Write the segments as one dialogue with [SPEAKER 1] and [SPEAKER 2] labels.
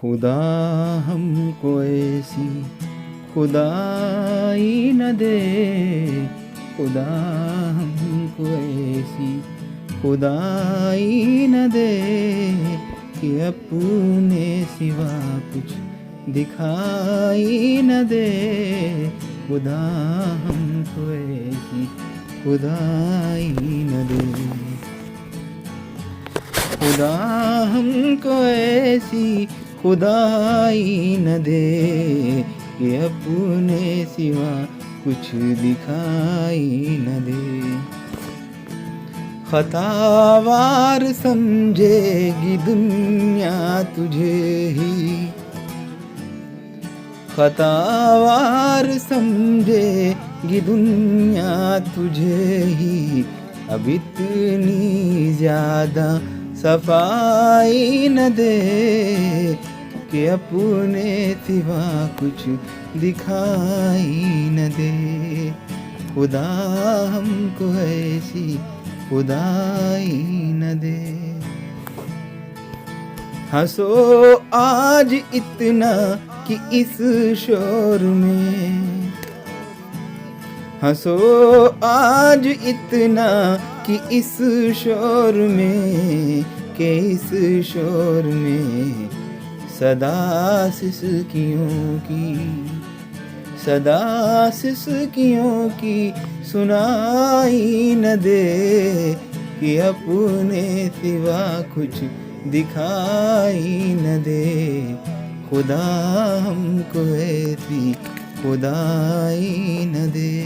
[SPEAKER 1] خدا ہم کو ایسی خدائی نہ دے، خدا ہم کو ایسی خدائی نہ دے کہ اپنے سوا کچھ دکھائی نہ دے، خدا ہم کو ایسی خدائی نہ دے، خدا ہم کو ایسی خدائی نہ دے کہ اپنے سوا کچھ دکھائی نہ دے، خطاوار سمجھے گی دنیا تجھے ہی، خطاوار سمجھے گی دنیا تجھے ہی، اب اتنی زیادہ صفائی نہ دے کہ اپنے سوا کچھ دکھائی نہ دے، خدا ہم کو ایسی خدائی نہ دے، ہنسو آج اتنا کہ اس شور میں، ہنسو آج اتنا کہ اس شور میں، کہ اس شور میں صدا سسکیوں کی، صدا سسکیوں کی سنائی نہ دے کہ اپنے سوا کچھ دکھائی نہ دے، خدا ہم کو ایسی خدائی نہ دے،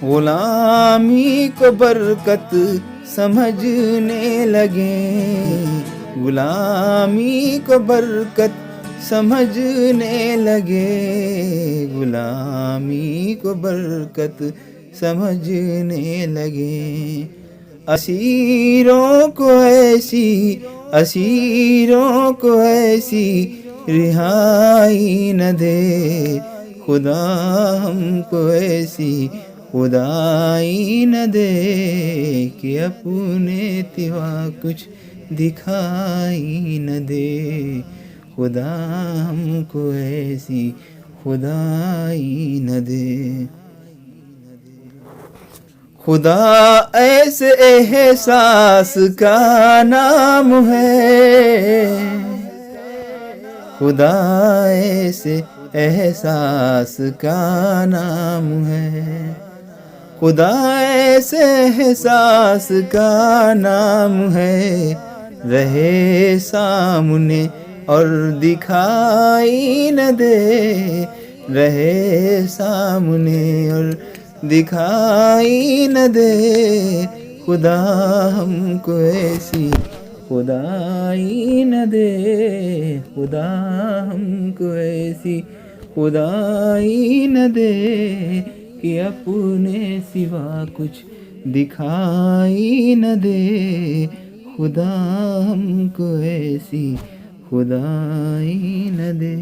[SPEAKER 1] غلامی کو برکت سمجھنے لگے، غلامی کو برکت سمجھنے لگے، غلامی کو برکت سمجھنے لگے، اسیروں کو ایسی، اسیروں کو ایسی رہائی نہ دے، خدا ہم کو ایسی خدائی نہ دے کہ اپنے سوا کچھ دکھائی نہ دے، خدا ہم کو ایسی خدائی نہ دے، خدا ایسے احساس کا نام ہے، خدا ایسے احساس کا نام ہے، خدا ایسے احساس کا نام ہے، رہے سامنے اور دکھائی نہ دے، رہے سامنے اور دکھائی نہ دے، خدا ہم کو ایسی خدائی نہ دے، خدا ہم کو ایسی خدائی نہ دے کہ اپنے سوا کچھ دکھائی نہ دے، خدا ہم کو ایسی خدائی نہ دے۔